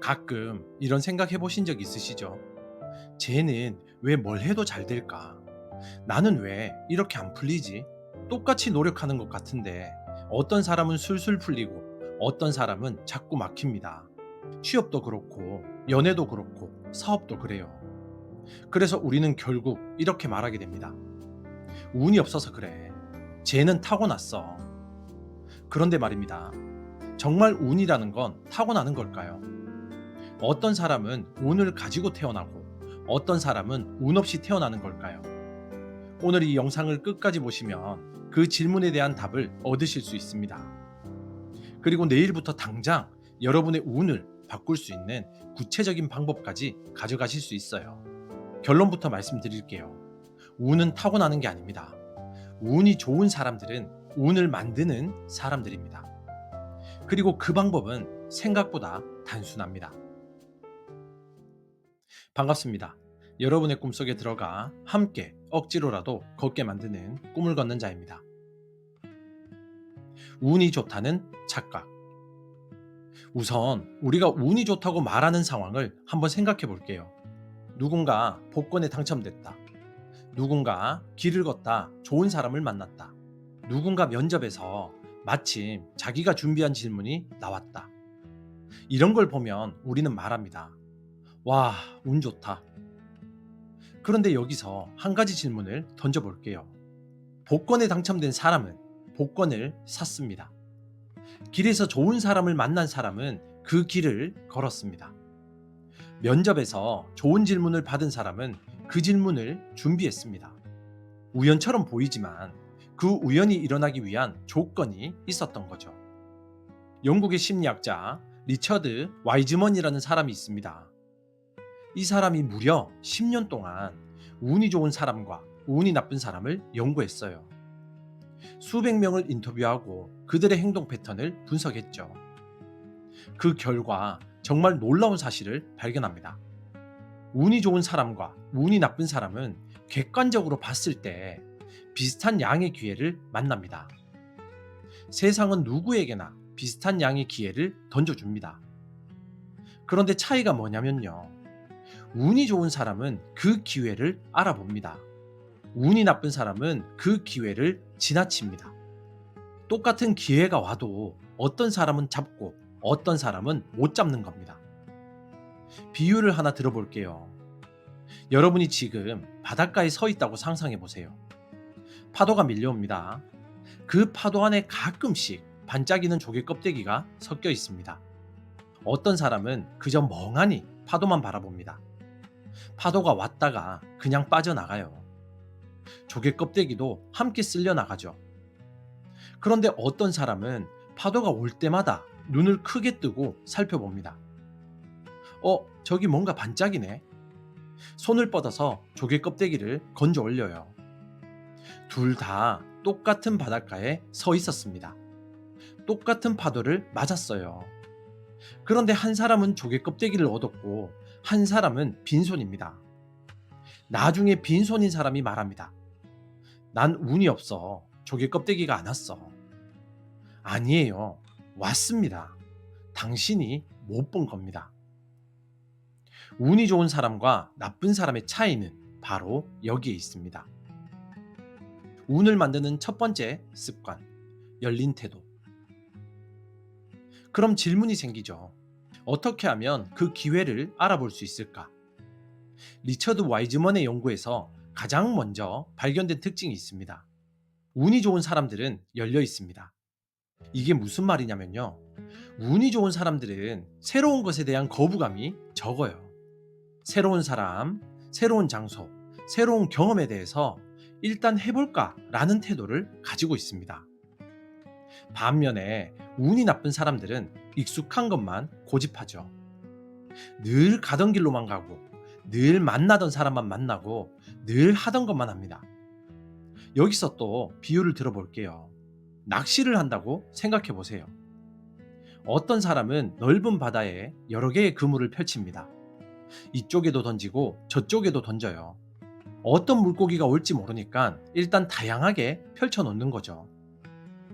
가끔 이런 생각 해보신 적 있으시죠? 쟤는 왜 뭘 해도 잘 될까? 나는 왜 이렇게 안 풀리지? 똑같이 노력하는 것 같은데 어떤 사람은 술술 풀리고 어떤 사람은 자꾸 막힙니다. 취업도 그렇고 연애도 그렇고 사업도 그래요. 그래서 우리는 결국 이렇게 말하게 됩니다. 운이 없어서 그래. 쟤는 타고났어. 그런데 말입니다. 정말 운이라는 건 타고나는 걸까요? 어떤 사람은 운을 가지고 태어나고 어떤 사람은 운 없이 태어나는 걸까요? 오늘 이 영상을 끝까지 보시면 그 질문에 대한 답을 얻으실 수 있습니다. 그리고 내일부터 당장 여러분의 운을 바꿀 수 있는 구체적인 방법까지 가져가실 수 있어요. 결론부터 말씀드릴게요. 운은 타고나는 게 아닙니다. 운이 좋은 사람들은 운을 만드는 사람들입니다. 그리고 그 방법은 생각보다 단순합니다. 반갑습니다. 여러분의 꿈속에 들어가 함께 억지로라도 걷게 만드는 꿈을 걷는 자입니다. 운이 좋다는 착각. 우선 우리가 운이 좋다고 말하는 상황을 한번 생각해 볼게요. 누군가 복권에 당첨됐다. 누군가 길을 걷다 좋은 사람을 만났다. 누군가 면접에서 마침 자기가 준비한 질문이 나왔다. 이런 걸 보면 우리는 말합니다. 와, 운 좋다. 그런데 여기서 한 가지 질문을 던져볼게요. 복권에 당첨된 사람은 복권을 샀습니다. 길에서 좋은 사람을 만난 사람은 그 길을 걸었습니다. 면접에서 좋은 질문을 받은 사람은 그 질문을 준비했습니다. 우연처럼 보이지만 그 우연이 일어나기 위한 조건이 있었던 거죠. 영국의 심리학자 리처드 와이즈먼이라는 사람이 있습니다. 이 사람이 무려 10년 동안 운이 좋은 사람과 운이 나쁜 사람을 연구했어요. 수백 명을 인터뷰하고 그들의 행동 패턴을 분석했죠. 그 결과 정말 놀라운 사실을 발견합니다. 운이 좋은 사람과 운이 나쁜 사람은 객관적으로 봤을 때 비슷한 양의 기회를 만납니다. 세상은 누구에게나 비슷한 양의 기회를 던져줍니다. 그런데 차이가 뭐냐면요. 운이 좋은 사람은 그 기회를 알아봅니다. 운이 나쁜 사람은 그 기회를 지나칩니다. 똑같은 기회가 와도 어떤 사람은 잡고 어떤 사람은 못 잡는 겁니다. 비유를 하나 들어볼게요. 여러분이 지금 바닷가에 서 있다고 상상해 보세요. 파도가 밀려옵니다. 그 파도 안에 가끔씩 반짝이는 조개 껍데기가 섞여 있습니다. 어떤 사람은 그저 멍하니 파도만 바라봅니다. 파도가 왔다가 그냥 빠져나가요. 조개 껍데기도 함께 쓸려 나가죠. 그런데 어떤 사람은 파도가 올 때마다 눈을 크게 뜨고 살펴봅니다. 저기 뭔가 반짝이네. 손을 뻗어서 조개 껍데기를 건져 올려요. 둘 다 똑같은 바닷가에 서 있었습니다. 똑같은 파도를 맞았어요. 그런데 한 사람은 조개 껍데기를 얻었고 한 사람은 빈손입니다. 나중에 빈손인 사람이 말합니다. 난 운이 없어. 조개 껍데기가 안 왔어. 아니에요. 왔습니다. 당신이 못 본 겁니다. 운이 좋은 사람과 나쁜 사람의 차이는 바로 여기에 있습니다. 운을 만드는 첫 번째 습관, 열린 태도. 그럼 질문이 생기죠. 어떻게 하면 그 기회를 알아볼 수 있을까? 리처드 와이즈먼의 연구에서 가장 먼저 발견된 특징이 있습니다. 운이 좋은 사람들은 열려 있습니다. 이게 무슨 말이냐면요. 운이 좋은 사람들은 새로운 것에 대한 거부감이 적어요. 새로운 사람, 새로운 장소, 새로운 경험에 대해서 일단 해볼까 라는 태도를 가지고 있습니다. 반면에 운이 나쁜 사람들은 익숙한 것만 고집하죠. 늘 가던 길로만 가고 늘 만나던 사람만 만나고 늘 하던 것만 합니다. 여기서 또 비유를 들어볼게요. 낚시를 한다고 생각해 보세요. 어떤 사람은 넓은 바다에 여러 개의 그물을 펼칩니다. 이쪽에도 던지고 저쪽에도 던져요. 어떤 물고기가 올지 모르니까 일단 다양하게 펼쳐 놓는 거죠.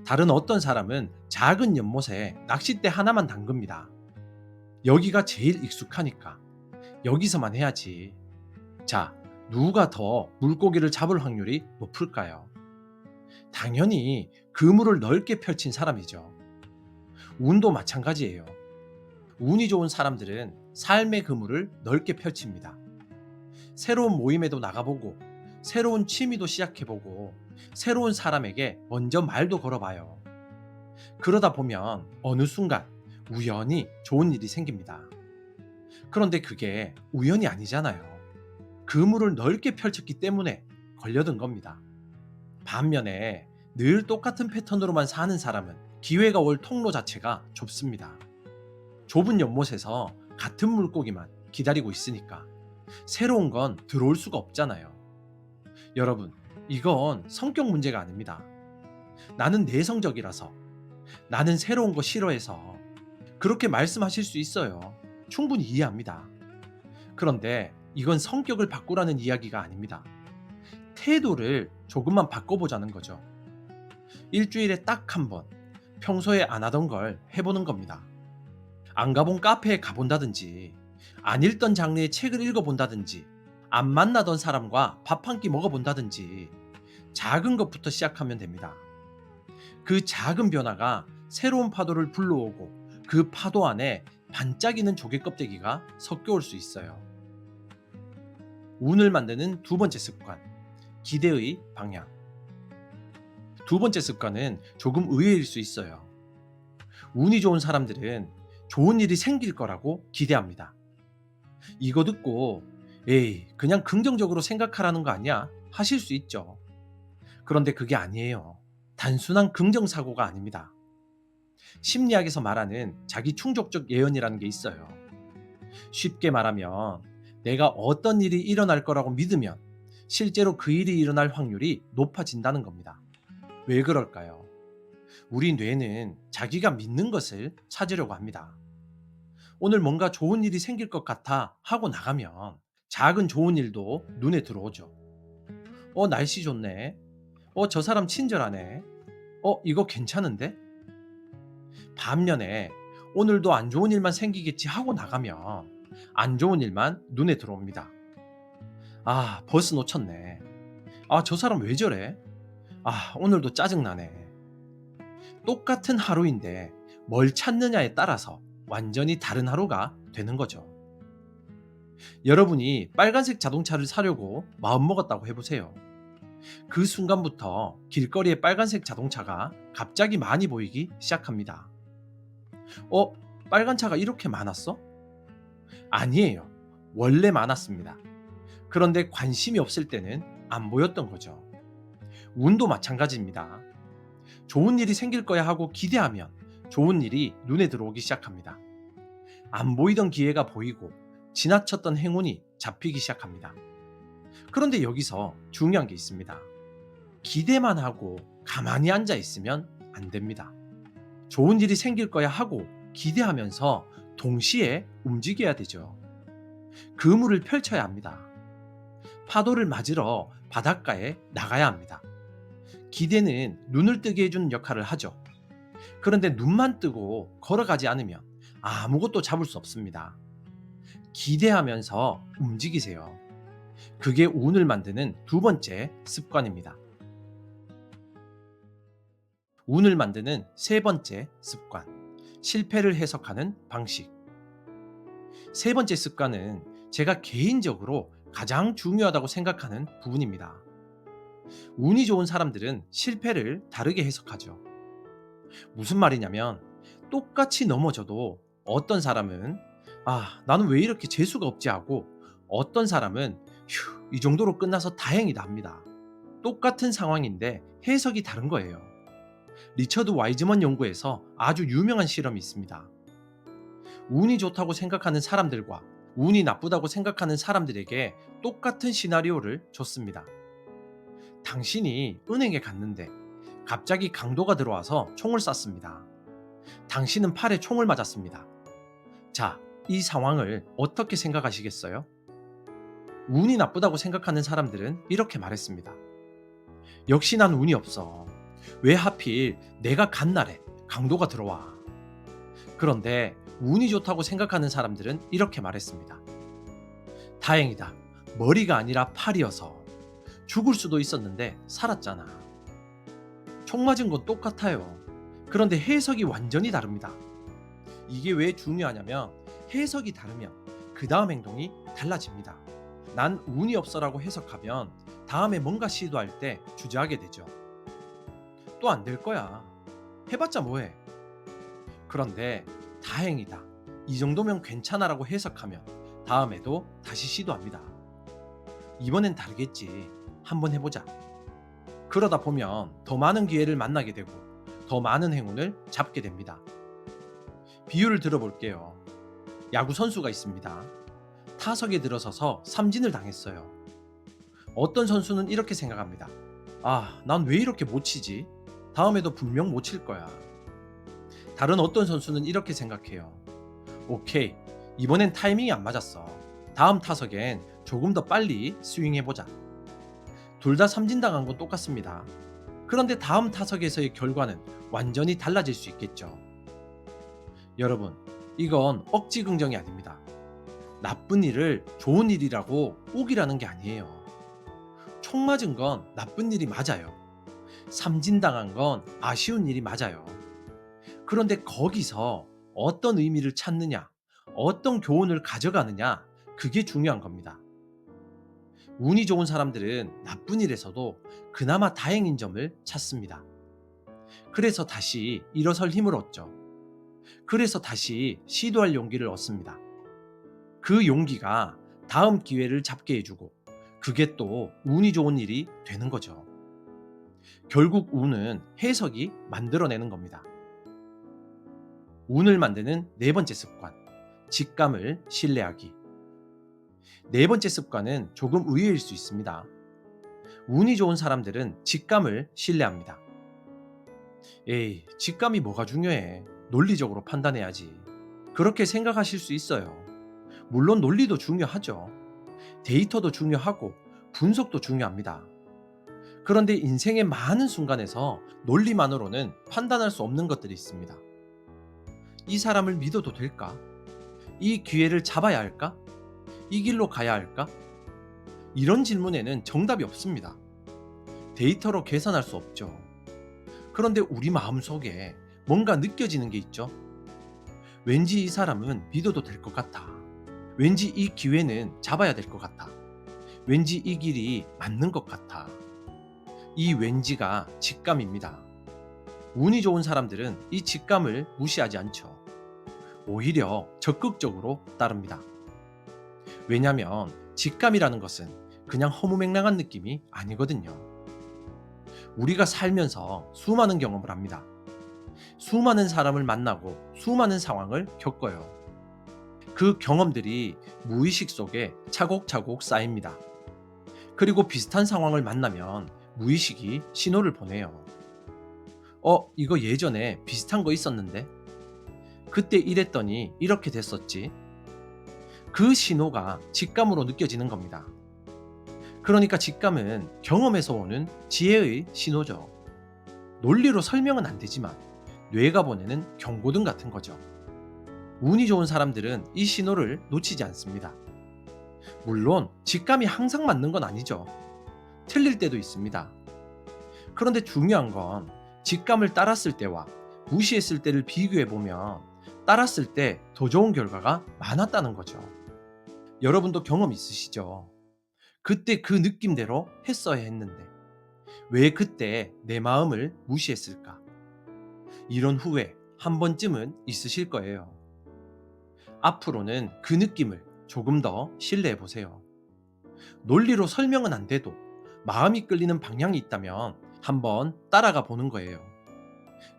다른 어떤 사람은 작은 연못에 낚싯대 하나만 담급니다. 여기가 제일 익숙하니까 여기서만 해야지. 자, 누가 더 물고기를 잡을 확률이 높을까요? 당연히 그물을 넓게 펼친 사람이죠. 운도 마찬가지예요. 운이 좋은 사람들은 삶의 그물을 넓게 펼칩니다. 새로운 모임에도 나가보고, 새로운 취미도 시작해보고, 새로운 사람에게 먼저 말도 걸어봐요. 그러다 보면 어느 순간 우연히 좋은 일이 생깁니다. 그런데 그게 우연이 아니잖아요. 그물을 넓게 펼쳤기 때문에 걸려든 겁니다. 반면에 늘 똑같은 패턴으로만 사는 사람은 기회가 올 통로 자체가 좁습니다. 좁은 연못에서 같은 물고기만 기다리고 있으니까 새로운 건 들어올 수가 없잖아요. 여러분, 이건 성격 문제가 아닙니다. 나는 내성적이라서, 나는 새로운 거 싫어해서 그렇게 말씀하실 수 있어요. 충분히 이해합니다. 그런데 이건 성격을 바꾸라는 이야기가 아닙니다. 태도를 조금만 바꿔보자는 거죠. 일주일에 딱 한 번, 평소에 안 하던 걸 해보는 겁니다. 안 가본 카페에 가본다든지, 안 읽던 장르의 책을 읽어본다든지, 안 만나던 사람과 밥 한 끼 먹어본다든지, 작은 것부터 시작하면 됩니다. 그 작은 변화가 새로운 파도를 불러오고 그 파도 안에 반짝이는 조개 껍데기가 섞여올 수 있어요. 운을 만드는 두 번째 습관, 기대의 방향. 두 번째 습관은 조금 의외일 수 있어요. 운이 좋은 사람들은 좋은 일이 생길 거라고 기대합니다. 이거 듣고 에이, 그냥 긍정적으로 생각하라는 거 아니야? 하실 수 있죠. 그런데 그게 아니에요. 단순한 긍정사고가 아닙니다. 심리학에서 말하는 자기 충족적 예언이라는 게 있어요. 쉽게 말하면 내가 어떤 일이 일어날 거라고 믿으면 실제로 그 일이 일어날 확률이 높아진다는 겁니다. 왜 그럴까요? 우리 뇌는 자기가 믿는 것을 찾으려고 합니다. 오늘 뭔가 좋은 일이 생길 것 같아 하고 나가면 작은 좋은 일도 눈에 들어오죠. 날씨 좋네. 저 사람 친절하네. 이거 괜찮은데? 반면에 오늘도 안 좋은 일만 생기겠지 하고 나가면 안 좋은 일만 눈에 들어옵니다. 아, 버스 놓쳤네. 아, 저 사람 왜 저래? 아, 오늘도 짜증나네. 똑같은 하루인데 뭘 찾느냐에 따라서 완전히 다른 하루가 되는 거죠. 여러분이 빨간색 자동차를 사려고 마음먹었다고 해보세요. 그 순간부터 길거리에 빨간색 자동차가 갑자기 많이 보이기 시작합니다. 어? 빨간 차가 이렇게 많았어? 아니에요. 원래 많았습니다. 그런데 관심이 없을 때는 안 보였던 거죠. 운도 마찬가지입니다. 좋은 일이 생길 거야 하고 기대하면 좋은 일이 눈에 들어오기 시작합니다. 안 보이던 기회가 보이고 지나쳤던 행운이 잡히기 시작합니다. 그런데 여기서 중요한 게 있습니다. 기대만 하고 가만히 앉아 있으면 안 됩니다. 좋은 일이 생길 거야 하고 기대하면서 동시에 움직여야 되죠. 그물을 펼쳐야 합니다. 파도를 맞으러 바닷가에 나가야 합니다. 기대는 눈을 뜨게 해주는 역할을 하죠. 그런데 눈만 뜨고 걸어가지 않으면 아무것도 잡을 수 없습니다. 기대하면서 움직이세요. 그게 운을 만드는 두 번째 습관입니다. 운을 만드는 세 번째 습관, 실패를 해석하는 방식. 세 번째 습관은 제가 개인적으로 가장 중요하다고 생각하는 부분입니다. 운이 좋은 사람들은 실패를 다르게 해석하죠. 무슨 말이냐면 똑같이 넘어져도 어떤 사람은 나는 왜 이렇게 재수가 없지 하고 어떤 사람은 휴, 이 정도로 끝나서 다행이다 합니다. 똑같은 상황인데 해석이 다른 거예요. 리처드 와이즈먼 연구에서 아주 유명한 실험이 있습니다. 운이 좋다고 생각하는 사람들과 운이 나쁘다고 생각하는 사람들에게 똑같은 시나리오를 줬습니다. 당신이 은행에 갔는데 갑자기 강도가 들어와서 총을 쐈습니다. 당신은 팔에 총을 맞았습니다. 자, 이 상황을 어떻게 생각하시겠어요? 운이 나쁘다고 생각하는 사람들은 이렇게 말했습니다. 역시 난 운이 없어. 왜 하필 내가 간 날에 강도가 들어와? 그런데 운이 좋다고 생각하는 사람들은 이렇게 말했습니다. 다행이다. 머리가 아니라 팔이어서 죽을 수도 있었는데 살았잖아. 총 맞은 건 똑같아요. 그런데 해석이 완전히 다릅니다. 이게 왜 중요하냐면 해석이 다르면 그 다음 행동이 달라집니다. 난 운이 없어라고 해석하면 다음에 뭔가 시도할 때 주저하게 되죠. 또 안 될 거야. 해봤자 뭐해. 그런데 다행이다. 이 정도면 괜찮아라고 해석하면 다음에도 다시 시도합니다. 이번엔 다르겠지. 한번 해보자. 그러다 보면 더 많은 기회를 만나게 되고 더 많은 행운을 잡게 됩니다. 비유를 들어볼게요. 야구 선수가 있습니다. 타석에 들어서서 삼진을 당했어요. 어떤 선수는 이렇게 생각합니다. 아, 난 왜 이렇게 못 치지? 다음에도 분명 못 칠 거야. 다른 어떤 선수는 이렇게 생각해요. 오케이, 이번엔 타이밍이 안 맞았어. 다음 타석엔 조금 더 빨리 스윙해보자. 둘 다 삼진당한 건 똑같습니다. 그런데 다음 타석에서의 결과는 완전히 달라질 수 있겠죠. 여러분, 이건 억지 긍정이 아닙니다. 나쁜 일을 좋은 일이라고 우기라는 게 아니에요. 총 맞은 건 나쁜 일이 맞아요. 삼진당한 건 아쉬운 일이 맞아요. 그런데 거기서 어떤 의미를 찾느냐, 어떤 교훈을 가져가느냐, 그게 중요한 겁니다. 운이 좋은 사람들은 나쁜 일에서도 그나마 다행인 점을 찾습니다. 그래서 다시 일어설 힘을 얻죠. 그래서 다시 시도할 용기를 얻습니다. 그 용기가 다음 기회를 잡게 해주고 그게 또 운이 좋은 일이 되는 거죠. 결국 운은 해석이 만들어내는 겁니다. 운을 만드는 네 번째 습관, 직감을 신뢰하기. 네 번째 습관은 조금 의외일 수 있습니다. 운이 좋은 사람들은 직감을 신뢰합니다. 에이, 직감이 뭐가 중요해. 논리적으로 판단해야지. 그렇게 생각하실 수 있어요. 물론 논리도 중요하죠. 데이터도 중요하고 분석도 중요합니다. 그런데 인생의 많은 순간에서 논리만으로는 판단할 수 없는 것들이 있습니다. 이 사람을 믿어도 될까? 이 기회를 잡아야 할까? 이 길로 가야 할까? 이런 질문에는 정답이 없습니다. 데이터로 계산할 수 없죠. 그런데 우리 마음속에 뭔가 느껴지는 게 있죠. 왠지 이 사람은 믿어도 될 것 같아. 왠지 이 기회는 잡아야 될 것 같아. 왠지 이 길이 맞는 것 같아. 이 왠지가 직감입니다. 운이 좋은 사람들은 이 직감을 무시하지 않죠. 오히려 적극적으로 따릅니다. 왜냐하면 직감이라는 것은 그냥 허무맹랑한 느낌이 아니거든요. 우리가 살면서 수많은 경험을 합니다. 수많은 사람을 만나고 수많은 상황을 겪어요. 그 경험들이 무의식 속에 차곡차곡 쌓입니다. 그리고 비슷한 상황을 만나면 무의식이 신호를 보내요. 이거 예전에 비슷한 거 있었는데? 그때 이랬더니 이렇게 됐었지. 그 신호가 직감으로 느껴지는 겁니다. 그러니까 직감은 경험에서 오는 지혜의 신호죠. 논리로 설명은 안 되지만 뇌가 보내는 경고등 같은 거죠. 운이 좋은 사람들은 이 신호를 놓치지 않습니다. 물론 직감이 항상 맞는 건 아니죠. 틀릴 때도 있습니다. 그런데 중요한 건 직감을 따랐을 때와 무시했을 때를 비교해 보면 따랐을 때 더 좋은 결과가 많았다는 거죠. 여러분도 경험 있으시죠? 그때 그 느낌대로 했어야 했는데 왜 그때 내 마음을 무시했을까? 이런 후회 한 번쯤은 있으실 거예요. 앞으로는 그 느낌을 조금 더 신뢰해 보세요. 논리로 설명은 안 돼도 마음이 끌리는 방향이 있다면 한번 따라가 보는 거예요.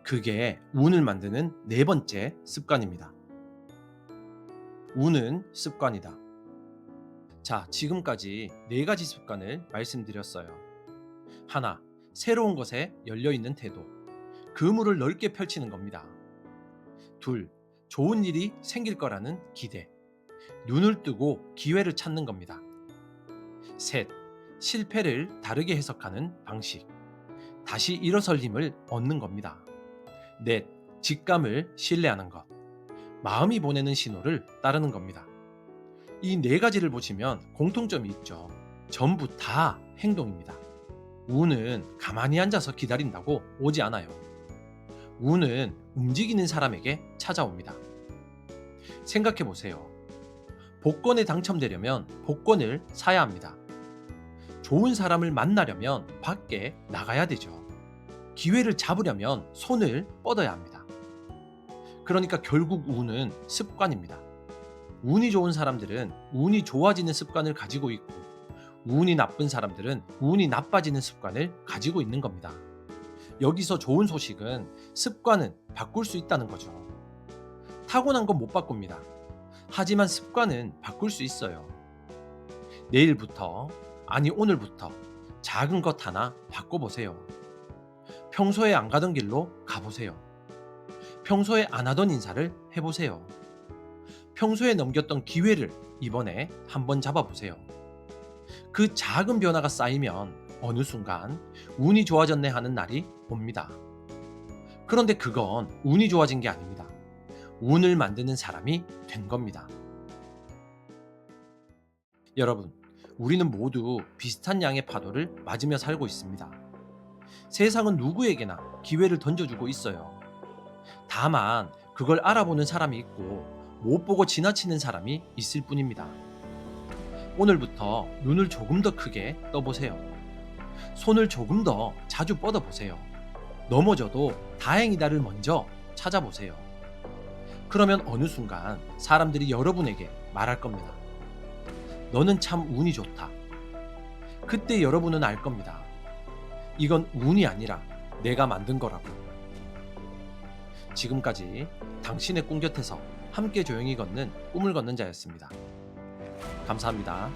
그게 운을 만드는 네 번째 습관입니다. 운은 습관이다. 자, 지금까지 네 가지 습관을 말씀드렸어요. 하나, 새로운 것에 열려있는 태도. 그물을 넓게 펼치는 겁니다. 둘, 좋은 일이 생길 거라는 기대. 눈을 뜨고 기회를 찾는 겁니다. 셋, 실패를 다르게 해석하는 방식. 다시 일어설 힘을 얻는 겁니다. 넷, 직감을 신뢰하는 것. 마음이 보내는 신호를 따르는 겁니다. 이 네 가지를 보시면 공통점이 있죠. 전부 다 행동입니다. 운은 가만히 앉아서 기다린다고 오지 않아요. 운은 움직이는 사람에게 찾아옵니다. 생각해 보세요. 복권에 당첨되려면 복권을 사야 합니다. 좋은 사람을 만나려면 밖에 나가야 되죠. 기회를 잡으려면 손을 뻗어야 합니다. 그러니까 결국 운은 습관입니다. 운이 좋은 사람들은 운이 좋아지는 습관을 가지고 있고, 운이 나쁜 사람들은 운이 나빠지는 습관을 가지고 있는 겁니다. 여기서 좋은 소식은 습관은 바꿀 수 있다는 거죠. 타고난 건 못 바꿉니다. 하지만 습관은 바꿀 수 있어요. 내일부터, 아니 오늘부터 작은 것 하나 바꿔보세요. 평소에 안 가던 길로 가보세요. 평소에 안 하던 인사를 해보세요. 평소에 넘겼던 기회를 이번에 한번 잡아보세요. 그 작은 변화가 쌓이면 어느 순간 운이 좋아졌네 하는 날이 옵니다. 그런데 그건 운이 좋아진 게 아닙니다. 운을 만드는 사람이 된 겁니다. 여러분, 우리는 모두 비슷한 양의 파도를 맞으며 살고 있습니다. 세상은 누구에게나 기회를 던져주고 있어요. 다만 그걸 알아보는 사람이 있고 못 보고 지나치는 사람이 있을 뿐입니다. 오늘부터 눈을 조금 더 크게 떠보세요. 손을 조금 더 자주 뻗어보세요. 넘어져도 다행이다를 먼저 찾아보세요. 그러면 어느 순간 사람들이 여러분에게 말할 겁니다. 너는 참 운이 좋다. 그때 여러분은 알 겁니다. 이건 운이 아니라 내가 만든 거라고. 지금까지 당신의 꿈 곁에서 함께 조용히 걷는 꿈을 걷는 자였습니다. 감사합니다.